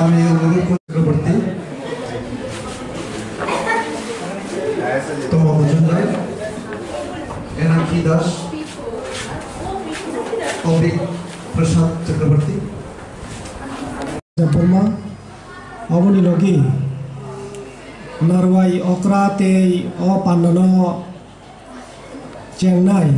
আমি অনুরোধ চক্রবর্তী তোমা মজুমদার এনাকি দাস অভিক প্রসাদ চক্রবর্তী বর্মা অবনি লগি নারওয়াই অকরাতে অপান্নন Chennai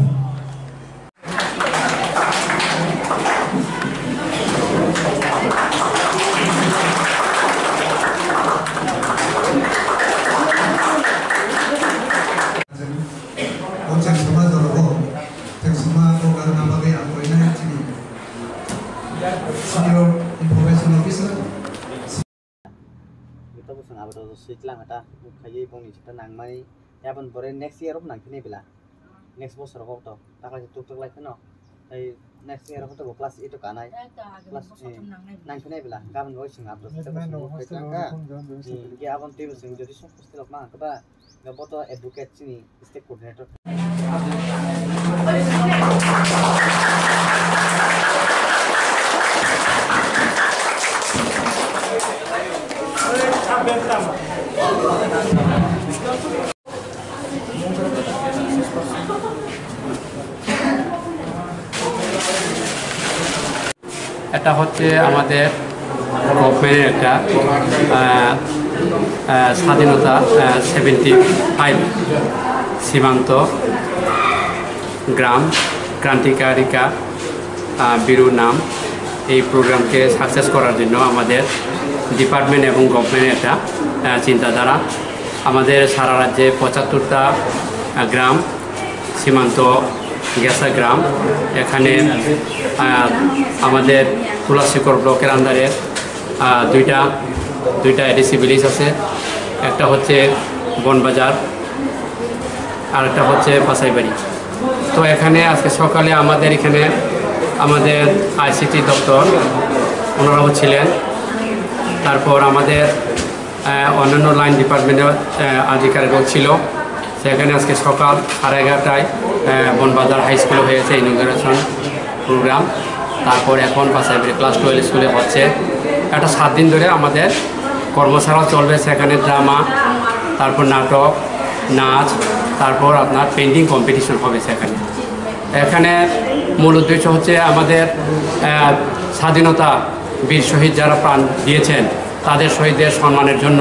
Suitlang ata khayi bongni chita nangmani yaban bore next year of nangkini bila next bosor ko to takla tuk tuk lai khano ai next year of to class 8 to kanai class 9 bila gaban boy sing abdo ta ka ge abon tebe sing jodi sok postil ma ka ba gaboto educate chini step coordinator এটা হচ্ছে আমাদের গভর্নমেন্টের একটা স্বাধীনতা 75 সীমান্ত গ্রাম ক্রান্তিকারিকা বীরু নাম এই প্রোগ্রামকে success করার জন্য আমাদের ডিপার্টমেন্ট এবং গভর্নমেন্টের একটা চিন্তাধারা আমাদের সারা রাজ্যে 75টা গ্রাম সীমান্ত গেসা গ্রাম এখানে আমাদের খুলাইখা ব্লকের আন্ডারে দুইটা এডিসি ভিলেজ আছে একটা হচ্ছে বনবাজার আর একটা হচ্ছে বাছাইবাড়ি তো এখানে আজকে সকালে আমাদের এখানে আমাদের আইসিটি দপ্তর ওনারাও ছিলেন তারপর আমাদের অন্যান্য লাইন ডিপার্টমেন্টের আধিকারিকও ছিল সেখানে আজকে সকাল 11:30টায় বনবাজার হাই স্কুলে হয়েছে ইনগ্রেশন প্রোগ্রাম তারপর এখন বাছাইবাড়ি ক্লাস 12 স্কুলে হচ্ছে একটা 7 দিন ধরে আমাদের কর্মশালা চলবে সেখানে ড্রামা তারপর নাটক নাচ তারপর আপনার পেন্টিং কম্পিটিশন হবে সেখানে এখানে মূল উদ্দেশ্য হচ্ছে আমাদের স্বাধীনতা বীর শহীদ যারা প্রাণ দিয়েছেন তাদের শহীদদের সম্মানের জন্য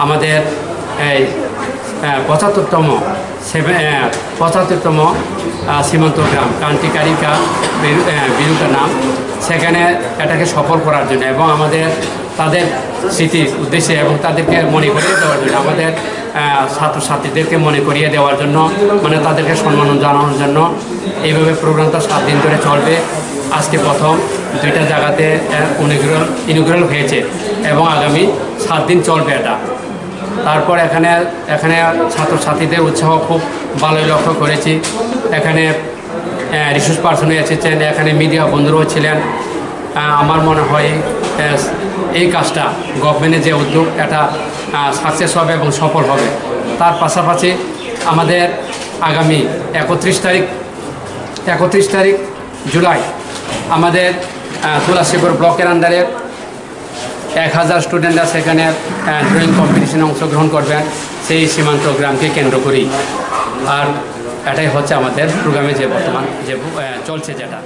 আমাদের এই 75তম সীমান্ত গ্রাম ক্রান্তিকারিকা বীরুটা নাম সেখানে এটাকে সফল করার জন্য এবং আমাদের তাদের স্মৃতির উদ্দেশ্যে এবং তাদেরকে মনে করিয়ে দেওয়ার জন্য আমাদের ছাত্রছাত্রীদেরকে মনে করিয়ে দেওয়ার জন্য মানে তাদেরকে সম্মান জানানোর জন্য এইভাবে প্রোগ্রামটা 7 দিন ধরে চলবে আজকে প্রথম 2টা জায়গাতে ইনগ্রেশন হয়েছে এবং আগামী 7 দিন চলবে এটা তারপর এখানে ছাত্রছাত্রীদের উৎসাহ খুব ভালোই লক্ষ্য করেছি এখানে রিসোর্স পার্সন এসেছেন এখানে মিডিয়া বন্ধুরাও ছিলেন আমার মনে হয় এই কাজটা গভর্নমেন্টের যে উদ্যোগ এটা সাকসেস হবে এবং সফল হবে তার পাশাপাশি আমাদের আগামী 31 তারিখ জুলাই আমাদের খোলাইখা ব্লকের আন্ডারে 1000 স্টুডেন্টরা সেখানে ড্রয়িং কম্পিটিশনে অংশগ্রহণ করবেন সেই সীমান্ত গ্রামকে কেন্দ্র করেই আর এটাই হচ্ছে আমাদের প্রোগ্রামে যে বর্তমান যে চলছে যেটা